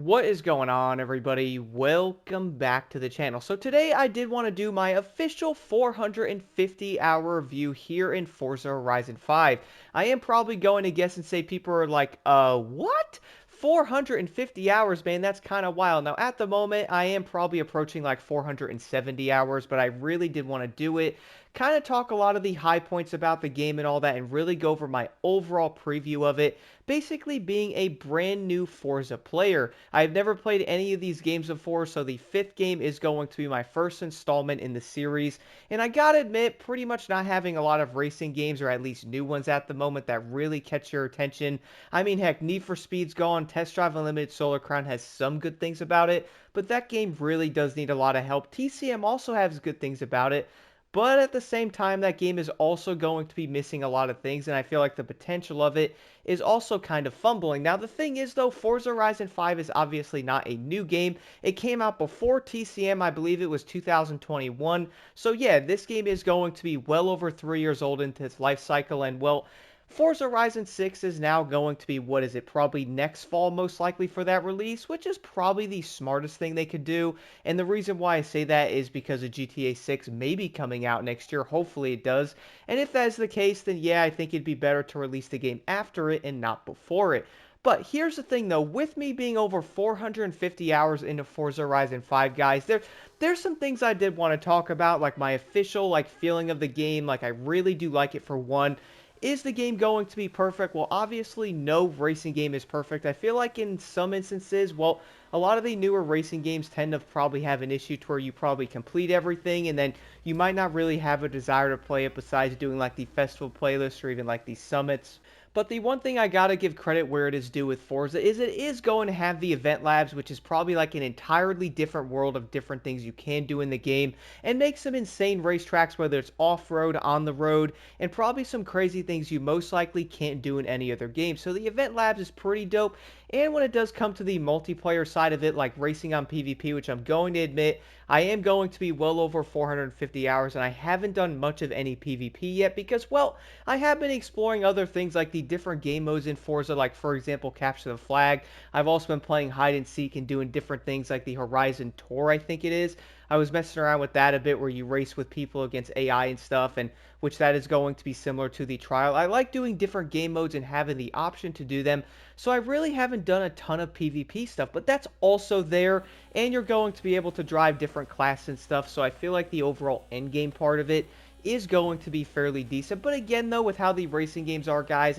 What is going on, everybody? Welcome back to the channel. So today I did want to do my official 450-hour review here in Forza Horizon 5. I am probably going to guess and say people are like, what? 450 hours, man, that's kind of wild. Now, at the moment, I am probably approaching like 470 hours, but I really did want to do it. Kind of talk a lot of the high points about the game and all that, and really go over my overall preview of it. Basically, being a brand new Forza player. I've never played any of these games before, so the fifth game is going to be my first installment in the series. And I gotta admit, pretty much not having a lot of racing games, or at least new ones at the moment, that really catch your attention. I mean, heck, Need for Speed's gone, Test Drive Unlimited Solar Crown has some good things about it, but that game really does need a lot of help. TCM also has good things about it. But at the same time, that game is also going to be missing a lot of things, and I feel like the potential of it is also kind of fumbling. Now, the thing is, though, Forza Horizon 5 is obviously not a new game. It came out before TCM, I believe it was 2021. So, yeah, this game is going to be well over 3 years old into its life cycle, and, well, Forza Horizon 6 is now going to be, what is it, probably next fall most likely for that release, which is probably the smartest thing they could do. And the reason why I say that is because of GTA 6 may be coming out next year. Hopefully it does. And if that is the case, then yeah, I think it'd be better to release the game after it and not before it. But here's the thing though, with me being over 450 hours into Forza Horizon 5, guys, there's some things I did want to talk about, like my official feeling of the game. Like, I really do like it for one. Is the game going to be perfect? Well, obviously, no racing game is perfect. I feel like in some instances, well, a lot of the newer racing games tend to probably have an issue to where you probably complete everything and then you might not really have a desire to play it besides doing like the festival playlist or even like the summits. But the one thing I gotta give credit where it is due with Forza is it is going to have the Eventlabs, which is probably like an entirely different world of different things you can do in the game, and make some insane racetracks, whether it's off-road, on the road, and probably some crazy things you most likely can't do in any other game. So the Eventlabs is pretty dope, and when it does come to the multiplayer side of it, like racing on PvP, which I'm going to admit, I am going to be well over 450 hours, and I haven't done much of any PvP yet because, well, I have been exploring other things like the different game modes in Forza, like, for example, Capture the Flag. I've also been playing Hide and Seek and doing different things like the Horizon Tour, I think it is. I was messing around with that a bit where you race with people against AI and stuff, and which that is going to be similar to the trial. I like doing different game modes and having the option to do them, so I really haven't done a ton of PvP stuff, but that's also there, and you're going to be able to drive different classes and stuff, so I feel like the overall end game part of it is going to be fairly decent. But again, though, with how the racing games are, guys,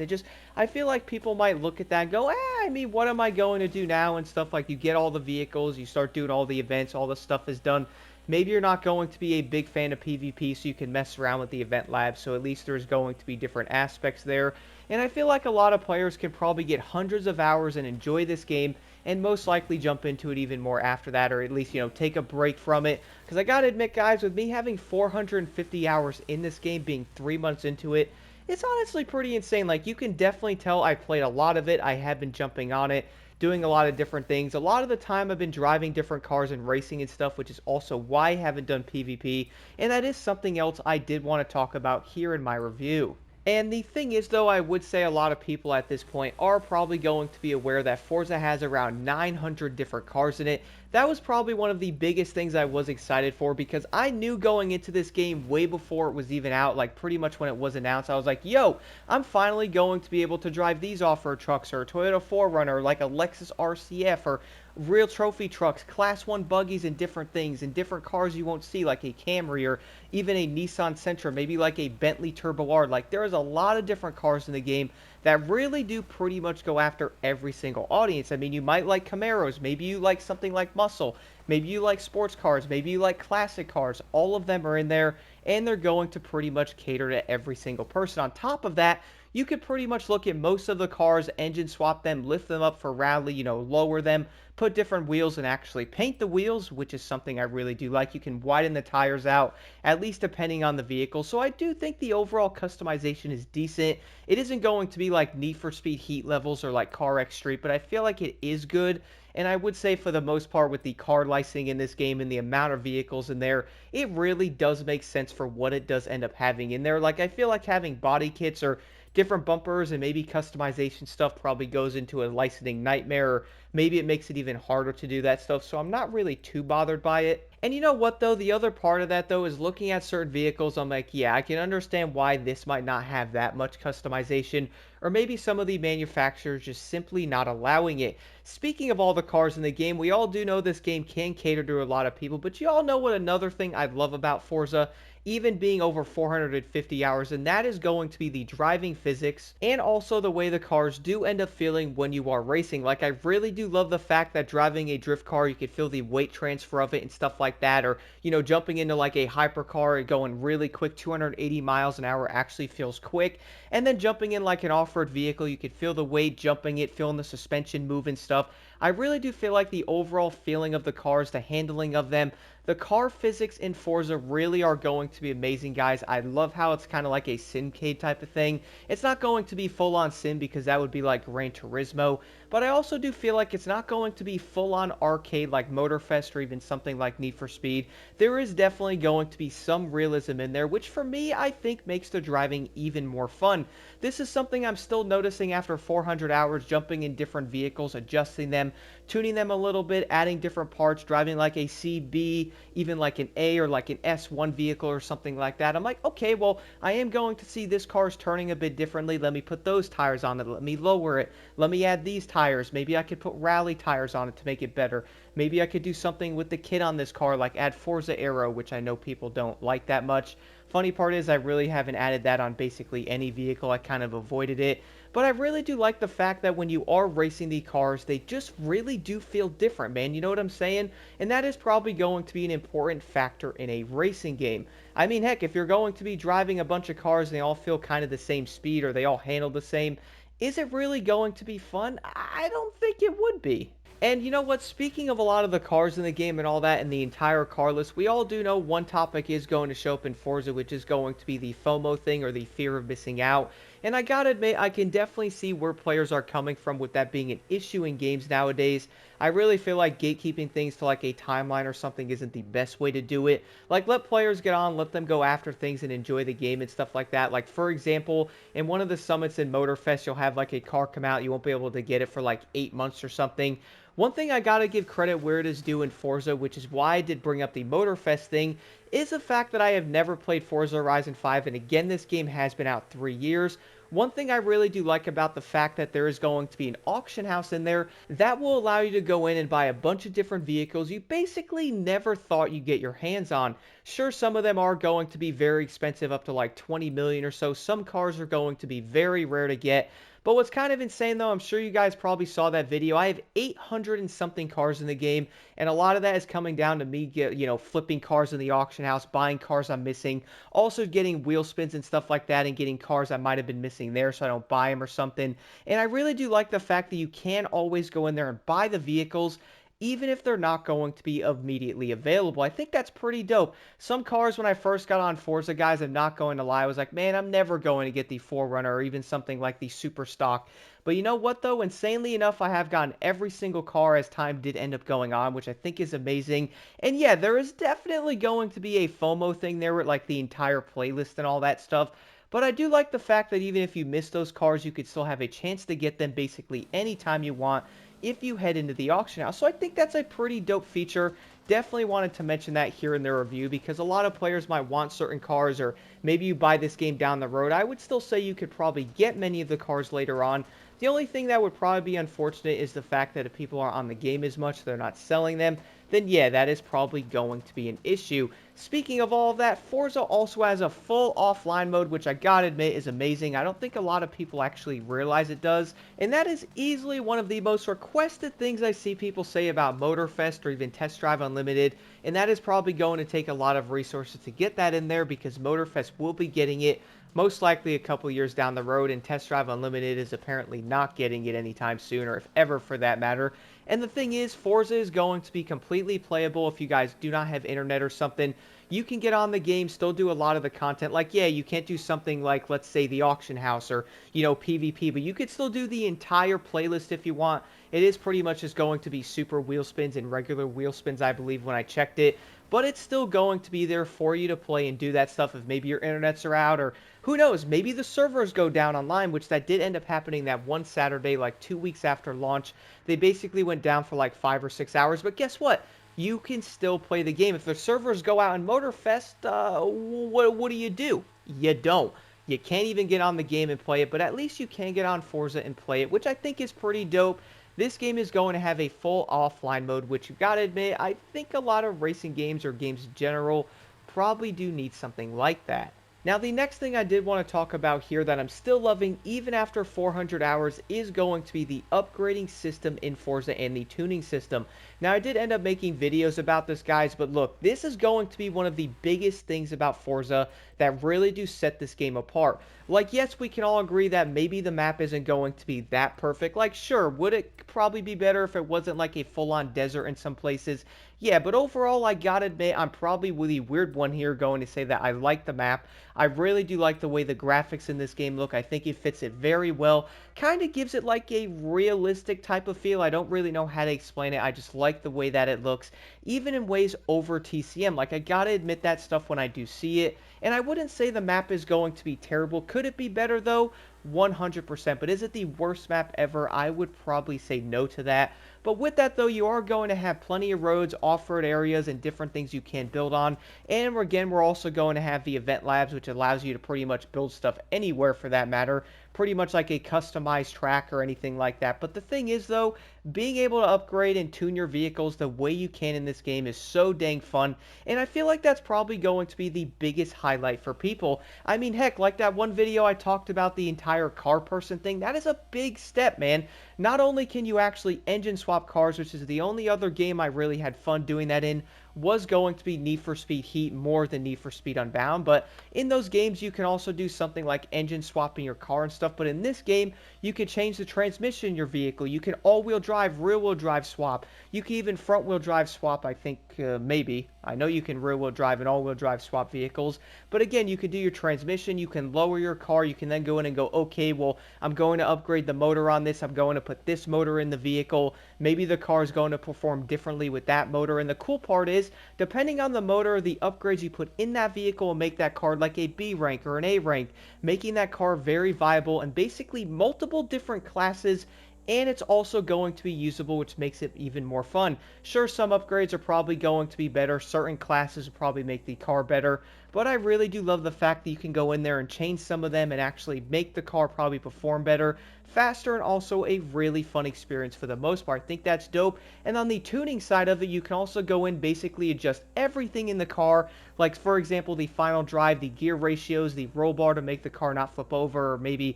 I feel like people might look at that and go, I mean, what am I going to do now and stuff. Like, you get all the vehicles, you start doing all the events, all the stuff is done. Maybe you're not going to be a big fan of PvP, so you can mess around with the event labs, so at least there's going to be different aspects there. And I feel like a lot of players can probably get hundreds of hours and enjoy this game, and most likely jump into it even more after that, or at least, take a break from it. Because I gotta admit, guys, with me having 450 hours in this game, being 3 months into it, it's honestly pretty insane. Like, you can definitely tell I played a lot of it. I have been jumping on it, doing a lot of different things. A lot of the time I've been driving different cars and racing and stuff, which is also why I haven't done PvP. And that is something else I did want to talk about here in my review. And the thing is, though, I would say a lot of people at this point are probably going to be aware that Forza has around 900 different cars in it. That was probably one of the biggest things I was excited for because I knew going into this game way before it was even out, like pretty much when it was announced, I was like, yo, I'm finally going to be able to drive these off-road trucks or a Toyota 4Runner, like a Lexus RCF, or real trophy trucks, class 1 buggies, and different things, and different cars you won't see, like a Camry or even a Nissan Sentra, maybe like a Bentley Turbo R. Like, there is a lot of different cars in the game that really do pretty much go after every single audience. I mean, you might like Camaros, maybe you like something like muscle, maybe you like sports cars, maybe you like classic cars. All of them are in there, and they're going to pretty much cater to every single person. On top of that, you could pretty much look at most of the cars, engine swap them, lift them up for rally, lower them, put different wheels, and actually paint the wheels, which is something I really do like. You can widen the tires out, at least depending on the vehicle. So I do think the overall customization is decent. It isn't going to be like Need for Speed Heat levels or like Car X Street, but I feel like it is good. And I would say for the most part, with the car licensing in this game and the amount of vehicles in there, it really does make sense for what it does end up having in there. Like, I feel like having body kits or different bumpers and maybe customization stuff probably goes into a licensing nightmare, or maybe it makes it even harder to do that stuff. So I'm not really too bothered by it. And you know what though? The other part of that though is looking at certain vehicles, I'm like, yeah, I can understand why this might not have that much customization, or maybe some of the manufacturers just simply not allowing it. Speaking of all the cars in the game, we all do know this game can cater to a lot of people, but you all know what another thing I love about Forza, even being over 450 hours, and that is going to be the driving physics and also the way the cars do end up feeling when you are racing. Like, I really do love the fact that driving a drift car, you can feel the weight transfer of it and stuff like that, or, you know, jumping into like a hypercar and going really quick, 280 miles an hour actually feels quick, and then jumping in like an off-road vehicle, you can feel the weight jumping it, feeling the suspension move and stuff. I really do feel like the overall feeling of the cars, the handling of them, the car physics in Forza really are going to be amazing, guys. I love how it's kind of like a Simcade type of thing. It's not going to be full-on sim because that would be like Gran Turismo, but I also do feel like it's not going to be full-on arcade like Motorfest or even something like Need for Speed. There is definitely going to be some realism in there, which for me, I think makes the driving even more fun. This is something I'm still noticing after 400 hours jumping in different vehicles, adjusting them, tuning them a little bit, adding different parts, driving like a CB, even like an A or like an S1 vehicle or something like that. I'm like, okay, well, I am going to see this car's turning a bit differently. Let me put those tires on it. Let me lower it. Let me add these tires. Maybe I could put rally tires on it to make it better. Maybe I could do something with the kit on this car, like add Forza Aero, which I know people don't like that much. Funny part is I really haven't added that on basically any vehicle. I kind of avoided it. But I really do like the fact that when you are racing the cars, they just really do feel different, man. You know what I'm saying? And that is probably going to be an important factor in a racing game. I mean, heck, if you're going to be driving a bunch of cars and they all feel kind of the same speed or they all handle the same, is it really going to be fun? I don't think it would be. And you know what? Speaking of a lot of the cars in the game and all that and the entire car list, we all do know one topic is going to show up in Forza, which is going to be the FOMO thing, or the fear of missing out. And I gotta admit, I can definitely see where players are coming from with that being an issue in games nowadays. I really feel like gatekeeping things to like a timeline or something isn't the best way to do it. Like, let players get on, let them go after things and enjoy the game and stuff like that. Like, for example, in one of the summits in Motorfest, you'll have like a car come out, you won't be able to get it for like 8 months or something. One thing I gotta give credit where it is due in Forza, which is why I did bring up the Motorfest thing, is the fact that I have never played Forza Horizon 5, and again, this game has been out 3 years. One thing I really do like about the fact that there is going to be an auction house in there that will allow you to go in and buy a bunch of different vehicles you basically never thought you'd get your hands on. Sure, some of them are going to be very expensive, up to like 20 million or so. Some cars are going to be very rare to get. But what's kind of insane though, I'm sure you guys probably saw that video. I have 800 and something cars in the game, and a lot of that is coming down to me flipping cars in the auction house, buying cars I'm missing, also getting wheel spins and stuff like that, and getting cars I might have been missing there so I don't buy them or something. And I really do like the fact that you can always go in there and buy the vehicles even if they're not going to be immediately available. I think that's pretty dope. Some cars, when I first got on Forza, guys, I'm not going to lie, I was like, man, I'm never going to get the 4Runner or even something like the Super Stock. But you know what, though? Insanely enough, I have gotten every single car as time did end up going on, which I think is amazing. And yeah, there is definitely going to be a FOMO thing there with like the entire playlist and all that stuff. But I do like the fact that even if you miss those cars, you could still have a chance to get them basically anytime you want if you head into the auction house. So I think that's a pretty dope feature. Definitely wanted to mention that here in the review because a lot of players might want certain cars, or maybe you buy this game down the road. I would still say you could probably get many of the cars later on. The only thing that would probably be unfortunate is the fact that if people aren't on the game as much, they're not selling them, then yeah, that is probably going to be an issue. Speaking of all of that, Forza also has a full offline mode, which I gotta admit is amazing. I don't think a lot of people actually realize it does, and that is easily one of the most requested things I see people say about Motorfest or even Test Drive Unlimited, and that is probably going to take a lot of resources to get that in there because Motorfest will be getting it most likely a couple years down the road, and Test Drive Unlimited is apparently not getting it anytime soon, or if ever for that matter. And the thing is, Forza is going to be completely playable if you guys do not have internet or something. you can get on the game, still do a lot of the content. Like, yeah, you can't do something like, let's say, the auction house or, PvP, but you could still do the entire playlist if you want. It is pretty much just going to be super wheel spins and regular wheel spins, I believe, when I checked it. But it's still going to be there for you to play and do that stuff if maybe your internets are out, or who knows, maybe the servers go down online, which that did end up happening that one Saturday, like 2 weeks after launch. They basically went down for like 5 or 6 hours, but guess what? You can still play the game. If the servers go out in Motorfest, what do? You don't. You can't even get on the game and play it, but at least you can get on Forza and play it, which I think is pretty dope. This game is going to have a full offline mode, which you've got to admit, I think a lot of racing games or games in general probably do need something like that. Now, the next thing I did want to talk about here that I'm still loving even after 400 hours is going to be the upgrading system in Forza and the tuning system. Now, I did end up making videos about this, guys, but look, this is going to be one of the biggest things about Forza that really do set this game apart. Like, yes, we can all agree that maybe the map isn't going to be that perfect. Like, sure, would it probably be better if it wasn't like a full-on desert in some places? Yeah, but overall, I gotta admit, I'm probably the weird one here going to say that I like the map. I really do like the way the graphics in this game look. I think it fits it very well. Kind of gives it like a realistic type of feel. I don't really know how to explain it. I just like the way that it looks, even in ways over TCM. Like, I gotta admit that stuff when I do see it. And I wouldn't say the map is going to be terrible. Could it be better, though? 100%. But is it the worst map ever? I would probably say no to that. But with that, though, you are going to have plenty of roads, off-road areas, and different things you can build on. And again, we're also going to have the Eventlabs, which allows you to pretty much build stuff anywhere for that matter. Pretty much like a customized track or anything like that. But the thing is, though, being able to upgrade and tune your vehicles the way you can in this game is so dang fun. And I feel like that's probably going to be the biggest highlight for people. I mean, heck, like that one video I talked about the entire car person thing, that is a big step, man. Not only can you actually engine swap cars, which is the only other game I really had fun doing that in, was going to be Need for Speed Heat more than Need for Speed Unbound, but in those games you can also do something like engine swapping your car and stuff, but in this game you can change the transmission in your vehicle, you can all-wheel drive, rear-wheel drive swap, you can even front-wheel drive swap, I think, maybe. I know you can rear-wheel drive and all-wheel drive swap vehicles, but again, you can do your transmission, you can lower your car, you can then go in and go, okay, well, I'm going to upgrade the motor on this, I'm going to put this motor in the vehicle, maybe the car is going to perform differently with that motor, and the cool part is, depending on the motor, the upgrades you put in that vehicle will make that car like a B rank or an A rank, making that car very viable and basically multiple different classes, and it's also going to be usable, which makes it even more fun. Sure, some upgrades are probably going to be better, certain classes will probably make the car better, but I really do love the fact that you can go in there and change some of them and actually make the car probably perform better, faster, and also a really fun experience for the most part. I think that's dope. And on the tuning side of it, you can also go in, basically adjust everything in the car, like for example the final drive, the gear ratios, the roll bar to make the car not flip over, or maybe,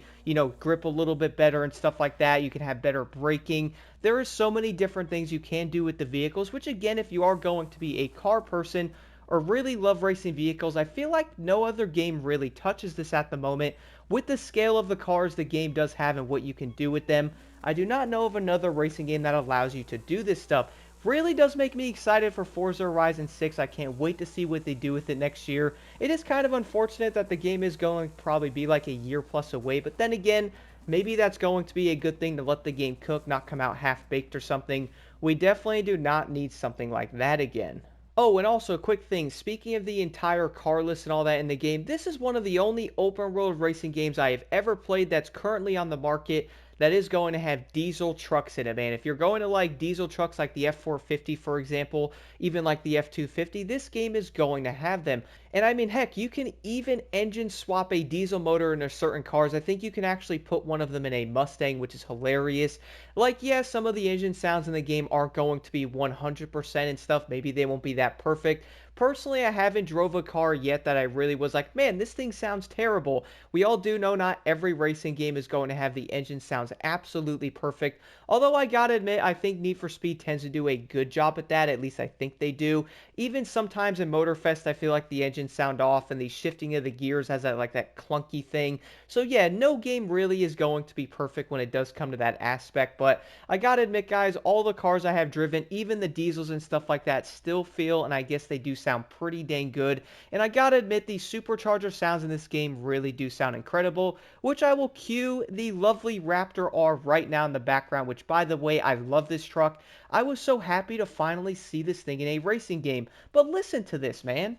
grip a little bit better and stuff like that. You can have better braking. There are so many different things you can do with the vehicles, which again, if you are going to be a car person or really love racing vehicles, I feel like no other game really touches this at the moment. With the scale of the cars the game does have and what you can do with them, I do not know of another racing game that allows you to do this stuff. Really does make me excited for Forza Horizon 6. I can't wait to see what they do with it next year. It is kind of unfortunate that the game is going to probably be like a year plus away, but then again, maybe that's going to be a good thing to let the game cook, not come out half-baked or something. We definitely do not need something like that again. Oh, and also, quick thing, speaking of the entire car list and all that in the game, this is one of the only open world racing games I have ever played that's currently on the market that is going to have diesel trucks in it, man. If you're going to like diesel trucks like the F450, for example, even like the F250, this game is going to have them. And I mean, heck, you can even engine swap a diesel motor into certain cars. I think you can actually put one of them in a Mustang, which is hilarious. Like, yeah, some of the engine sounds in the game aren't going to be 100% and stuff. Maybe they won't be that perfect. Personally, I haven't drove a car yet that I really was like, man, this thing sounds terrible. We all do know not every racing game is going to have the engine sound sounds absolutely perfect. Although I gotta admit, I think Need for Speed tends to do a good job at that. At least I think they do. Even sometimes in Motorfest, I feel like the engines sound off and the shifting of the gears has that like that clunky thing. So yeah, no game really is going to be perfect when it does come to that aspect. But I gotta admit, guys, all the cars I have driven, even the diesels and stuff like that, still feel, and I guess they do sound pretty dang good. And I gotta admit, the supercharger sounds in this game really do sound incredible, which I will cue the lovely Raptor R right now in the background, which, by the way, I love this truck. I was so happy to finally see this thing in a racing game. But listen to this, man.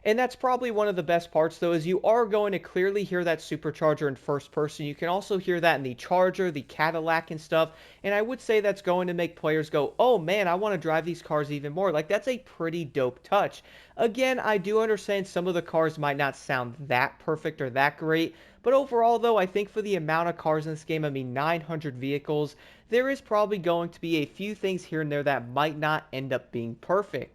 And that's probably one of the best parts, though, is you are going to clearly hear that supercharger in first person. You can also hear that in the Charger, the Cadillac, and stuff. And I would say that's going to make players go, oh man, I want to drive these cars even more. Like, that's a pretty dope touch. Again, I do understand some of the cars might not sound that perfect or that great. But overall, though, I think for the amount of cars in this game, I mean 900 vehicles, there is probably going to be a few things here and there that might not end up being perfect.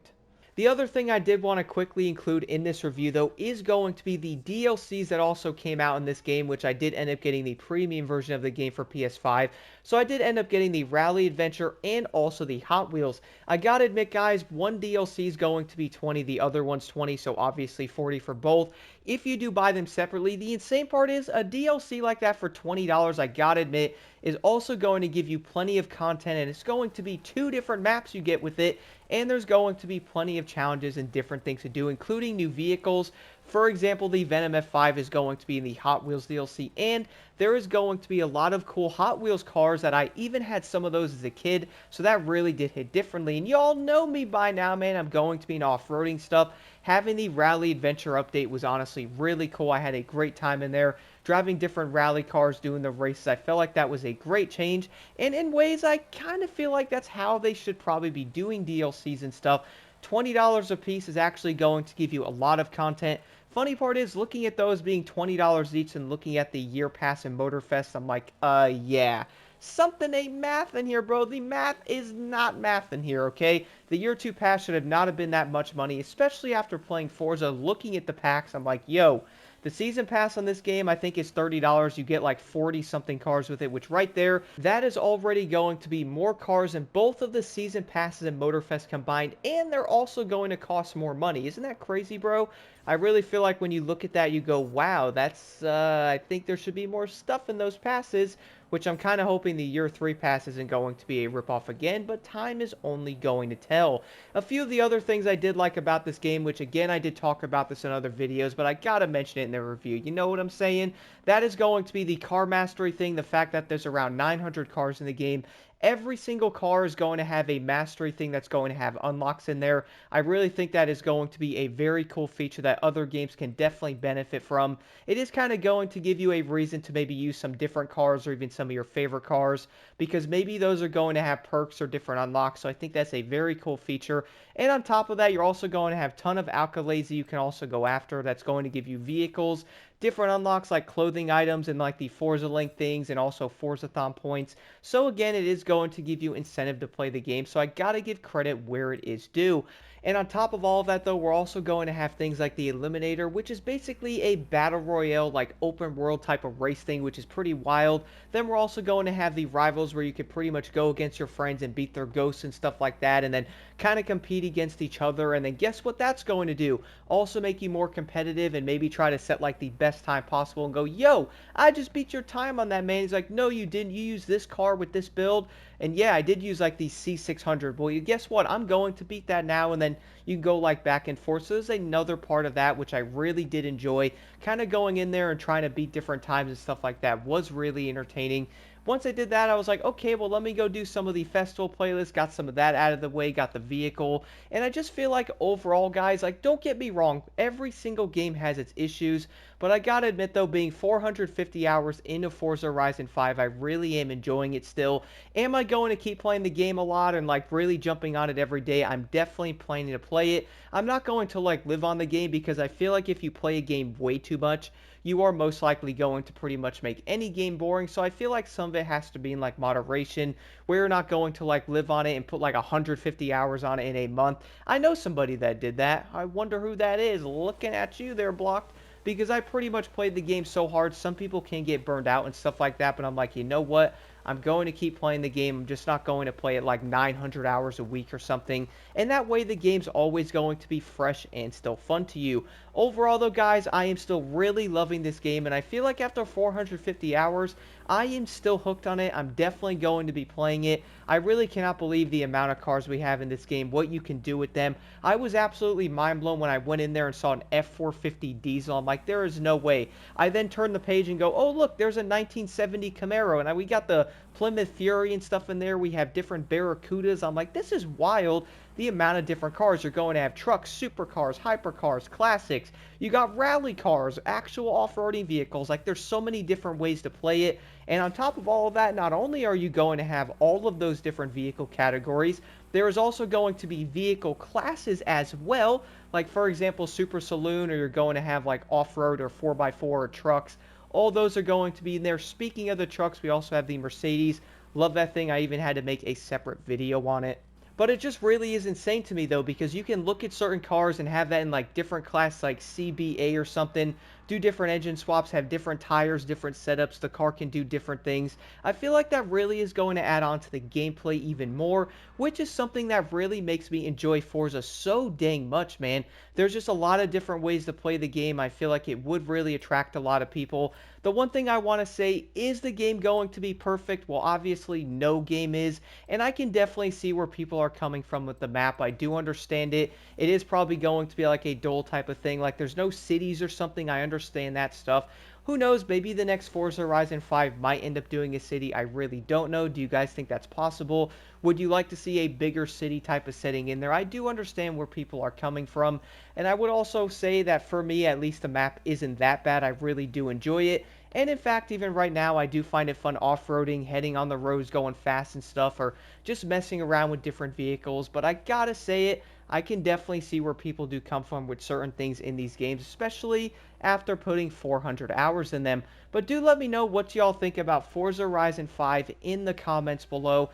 The other thing I did want to quickly include in this review, though, is going to be the DLCs that also came out in this game, which I did end up getting the premium version of the game for PS5. So I did end up getting the Rally Adventure and also the Hot Wheels. I gotta admit, guys, one DLC is going to be 20, the other one's 20, so obviously 40 for both. If you do buy them separately, the insane part is a DLC like that for $20, I gotta admit, is also going to give you plenty of content, and it's going to be 2 different maps you get with it, and there's going to be plenty of challenges and different things to do, including new vehicles. For example, the Venom F5 is going to be in the Hot Wheels DLC, and there is going to be a lot of cool Hot Wheels cars that I even had some of those as a kid, so that really did hit differently. And y'all know me by now, man. I'm going to be in off-roading stuff. Having the Rally Adventure update was honestly really cool. I had a great time in there, driving different rally cars, doing the races. I felt like that was a great change, and in ways I kind of feel like that's how they should probably be doing DLCs and stuff. $20 a piece is actually going to give you a lot of content. Funny part is, looking at those being $20 each and looking at the year pass and Motorfest, I'm like, yeah. Something ain't math in here, bro. The math is not math in here, okay? The year 2 pass should have not have been that much money, especially after playing Forza. Looking at the packs, I'm like, yo, the season pass on this game, I think, is $30. You get like 40-something cars with it, which right there, that is already going to be more cars than both of the season passes and Motorfest combined, and they're also going to cost more money. Isn't that crazy, bro? I really feel like when you look at that, you go, wow, that's, I think there should be more stuff in those passes, which I'm kind of hoping the year 3 pass isn't going to be a ripoff again, but time is only going to tell. A few of the other things I did like about this game, which again, I did talk about this in other videos, but I gotta mention it in the review. You know what I'm saying? That is going to be the car mastery thing, the fact that there's around 900 cars in the game. Every single car is going to have a mastery thing that's going to have unlocks in there. I really think that is going to be a very cool feature that other games can definitely benefit from. It is kind of going to give you a reason to maybe use some different cars or even some of your favorite cars, because maybe those are going to have perks or different unlocks. So I think that's a very cool feature. And on top of that, you're also going to have a ton of accolades that you can also go after. That's going to give you vehicles, different unlocks like clothing items and like the Forza Link things, and also Forzathon points. So again, it is going to give you incentive to play the game. So I gotta give credit where it is due. And on top of all of that, though, we're also going to have things like the Eliminator, which is basically a battle royale, like open world type of race thing, which is pretty wild. Then we're also going to have the Rivals, where you can pretty much go against your friends and beat their ghosts and stuff like that, and then kind of compete against each other. And then guess what that's going to do? Also make you more competitive and maybe try to set like the best time possible and go, yo, I just beat your time on that, man. He's like, no, you didn't. You used this car with this build. And yeah, I did use like the C600. Well, guess what? I'm going to beat that now, and then you can go like back and forth. So there's another part of that which I really did enjoy. Kind of going in there and trying to beat different times and stuff like that was really entertaining. once I did that, I was like, okay, well, let me go do some of the festival playlists, got some of that out of the way, got the vehicle, and I just feel like overall, guys, like, don't get me wrong, every single game has its issues, but I gotta admit, though, being 450 hours into Forza Horizon 5, I really am enjoying it still. Am I going to keep playing the game a lot and, like, really jumping on it every day? I'm definitely planning to play it. I'm not going to, like, live on the game because I feel like if you play a game way too much, you are most likely going to pretty much make any game boring. So I feel like some of it has to be in like moderation, where you're not going to like live on it and put like 150 hours on it in a month. I know somebody that did that. I wonder who that is. Looking at you there, Blocked. Because I pretty much played the game so hard, some people can get burned out and stuff like that, but I'm like, you know what? I'm going to keep playing the game. I'm just not going to play it like 900 hours a week or something. And that way the game's always going to be fresh and still fun to you. Overall though, guys, I am still really loving this game, and I feel like after 450 hours, I am still hooked on it. I'm definitely going to be playing it. I really cannot believe the amount of cars we have in this game, what you can do with them. I was absolutely mind blown when I went in there and saw an F450 diesel. I'm like, there is no way. I then turned the page and go, oh look, there's a 1970 Camaro, and we got the Plymouth Fury and stuff in there. We have different Barracudas. I'm like, this is wild. The amount of different cars. You're going to have trucks, supercars, hypercars, classics. You got rally cars, actual off-roading vehicles. Like, there's so many different ways to play it. And on top of all of that, not only are you going to have all of those different vehicle categories, there is also going to be vehicle classes as well. Like, for example, Super Saloon, or you're going to have like off-road or 4x4 or trucks. All those are going to be in there. Speaking of the trucks, we also have the Mercedes. Love that thing. I even had to make a separate video on it. But it just really is insane to me, though, because you can look at certain cars and have that in, like, different class, like CBA or something, do different engine swaps, have different tires, different setups, the car can do different things. I feel like that really is going to add on to the gameplay even more, which is something that really makes me enjoy Forza so dang much, man. There's just a lot of different ways to play the game. I feel like it would really attract a lot of people. The one thing I want to say, is the game going to be perfect? Well, obviously no game is, and I can definitely see where people are coming from with the map. I do understand it. It is probably going to be like a dull type of thing. Like, there's no cities or something. I understand that stuff. Who knows? Maybe the next Forza Horizon 5 might end up doing a city. I really don't know. Do you guys think that's possible? Would you like to see a bigger city type of setting in there? I do understand where people are coming from. And I would also say that for me, at least the map isn't that bad. I really do enjoy it. And in fact, even right now, I do find it fun off-roading, heading on the roads, going fast and stuff, or just messing around with different vehicles. But I gotta say it, I can definitely see where people do come from with certain things in these games, especially after putting 400 hours in them. But do let me know what y'all think about Forza Horizon 5 in the comments below.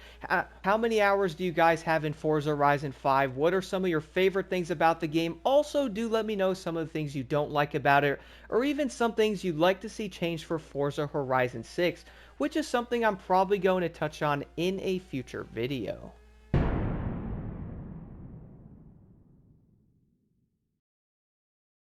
How many hours do you guys have in Forza Horizon 5? What are some of your favorite things about the game? Also, do let me know some of the things you don't like about it, or even some things you'd like to see changed for Forza Horizon 6, which is something I'm probably going to touch on in a future video.